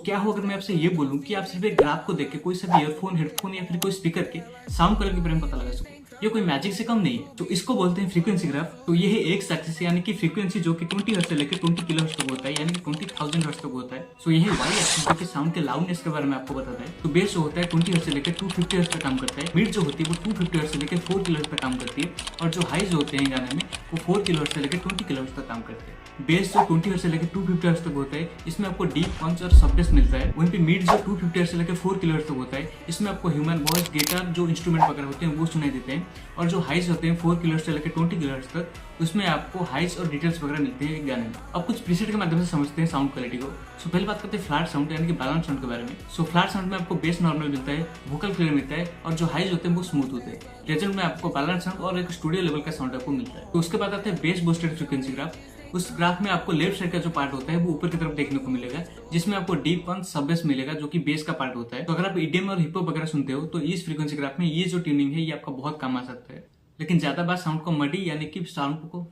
तो क्या हो अगर मैं आपसे ये बोलूं कि आप सिर्फ एक ग्राफ को देख के कोई सा भी ईयरफोन, हेडफोन या फिर कोई स्पीकर के साउंड क्वालिटी के बारे में पता लगा सको। ये कोई मैजिक से कम नहीं है। तो इसको बोलते हैं फ्रीक्वेंसी ग्राफ। तो ये है एक एक्सिस यानी कि फ्रीक्वेंसी जो कि 20 हर्ट्ज से लेकर 20 किलोहर्ट्ज तक होता है, यानी कि 20,000 हर्ट्ज तक होता है। सो ये है वाई एक्सिस जो कि साउंड के लाउडनेस के बारे में आपको बताता है। तो बेस जो होता है 20 हर्ट्ज से लेकर 250 हर्ट्ज तक काम करता है। मिड जो होती है वो 250 हर्ट्ज से लेकर 4 किलोहर्ट्ज तक काम करती है। और जो हाई जो होते हैं गाने में वो 4 किलोहर्ट्ज से लेकर 20 किलोहर्ट्ज तक काम करते हैं। बेस जो 20 हर्ट्ज से लेकर 250 हर्ट्ज तक होता है, इसमें आपको डीप पंच और सब बेस मिलता है। वहीं पे मिड जो 250 हर्ट्ज से लेकर 4 किलोहर्ट्ज तक होता है, इसमें आपको ह्यूमन वॉइस, गिटार जो इंस्ट्रूमेंट वगैरह होते हैं वो सुनाई देते हैं। और जो हाइज होते हैं 4 किलोहर्ट्ज से लेकर 20 किलोहर्ट्ज तक, उसमें आपको हाइज और डिटेल्स वगैरह मिलते हैं एक गाने में। अब कुछ प्रीसेट के माध्यम से समझते हैं साउंड क्वालिटी को। सो पहले बात करते हैं फ्लैट साउंड यानी कि बैलेंस साउंड के बारे में। सो फ्लैट साउंड में आपको बेस नॉर्मल मिलता है, वोकल क्लियर मिलता है और जो हाइज होते हैं वो स्मूथ होते हैं। रिजल्ट में आपको बैलेंस साउंड और एक स्टूडियो लेवल का साउंड आपको मिलता है। तो उसके बाद आते हैं बेस बूस्टेड फ्रीक्वेंसी ग्राफ। उस ग्राफ में आपको लेफ्ट साइड का जो पार्ट होता है वो ऊपर की तरफ देखने को मिलेगा, जिसमें आपको डीप पंच, सब बेस मिलेगा जो कि बेस का पार्ट होता है। तो अगर आप ईडीएम और हिप हॉप वगैरह सुनते हो तो इस फ्रीक्वेंसी ग्राफ में ये जो ट्यूनिंग है ये आपका बहुत काम आ सकता है। लेकिन ज्यादा बार साउंड को मडी यानी कि साउंड को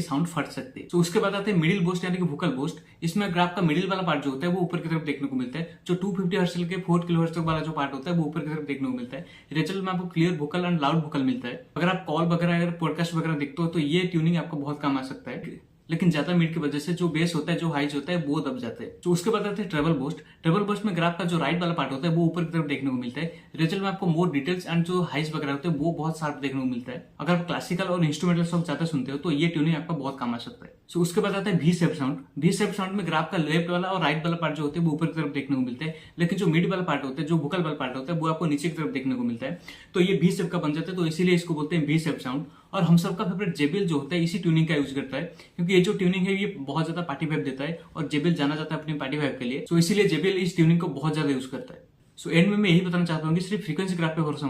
साउंड फट सकते हैं। तो उसके बाद आते हैं मिडिल बूस्ट यानी कि वोकल बूस्ट। इसमें ग्राफ का मिडिल वाला पार्ट जो होता है वो ऊपर की तरफ देखने को मिलता है। जो 250 हर्ट्ज के 4 किलोहर्ट्ज तक वाला जो पार्ट होता है वो ऊपर की तरफ देखने को मिलता है। रिजल्ट में आपको clear vocal and loud vocal मिलता है। अगर आप कॉल वगैरह, अगर पॉडकास्ट वगैरह देखते हो तो ये ट्यूनिंग आपको बहुत काम आ सकता है। लेकिन ज्यादा मिड की वजह से जो बेस होता है, जो हाइज होता है वो दब जाते हैं। तो उसके बाद आते हैं ट्रेवल बूस्ट। ट्रेवल बूस्ट में ग्राफ का जो राइट वाला पार्ट होता है वो ऊपर की तरफ देखने को मिलता है। रिजल्ट में आपको मोर डिटेल्स एंड जो हाइज वगैरह होते हैं वो बहुत शार्प देखने को मिलता है। अगर आप क्लासिकल और इंस्ट्रूमेंटल सॉन्ग ज्यादा सुनते हो तो ये ट्यूनिंग आपका बहुत काम आ सकता है। सो उसके बाद आता है V shape sound. V shape sound में ग्राफ का लेफ्ट वाला और राइट वाला पार्ट जो होते हैं वो ऊपर की तरफ देखने को मिलता है। लेकिन जो मिड वाला पार्ट होता है, जो वोकल वाला पार्ट होता है वो आपको नीचे की तरफ देखने को मिलता है। तो ये वी शेप का बन जाता है, तो इसीलिए इसको बोलते हैं वी शेप साउंड। और हम सबका फेवरेट जेबीएल जो होता है इसी ट्यूनिंग का यूज करता है, क्योंकि ये जो ट्यूनिंग है ये बहुत ज्यादा पार्टी वाइब देता है और जेबीएल जाना जाता है अपनी पार्टी वाइब के लिए। सो इसीलिए जेबीएल इस ट्यूनिंग को बहुत ज्यादा यूज करता है। सो एंड में मैं यही बताना चाहता हूँ कि सिर्फ फ्रीक्वेंसी ग्राफ पे भरोसा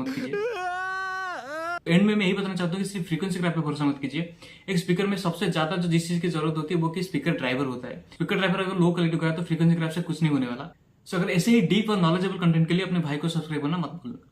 मत कीजिए। एक स्पीकर में सबसे ज्यादा जो जिस चीज की जरूरत होती है वो कि स्पीकर ड्राइवर होता है। स्पीकर ड्राइवर अगर लो क्वालिटी का है तो फ्रीक्वेंसी ग्राफ से कुछ नहीं होने वाला। सो अगर ऐसे ही डीप और नॉलेजेबल कंटेंट के लिए अपने भाई को सब्सक्राइब करना मत भूलना।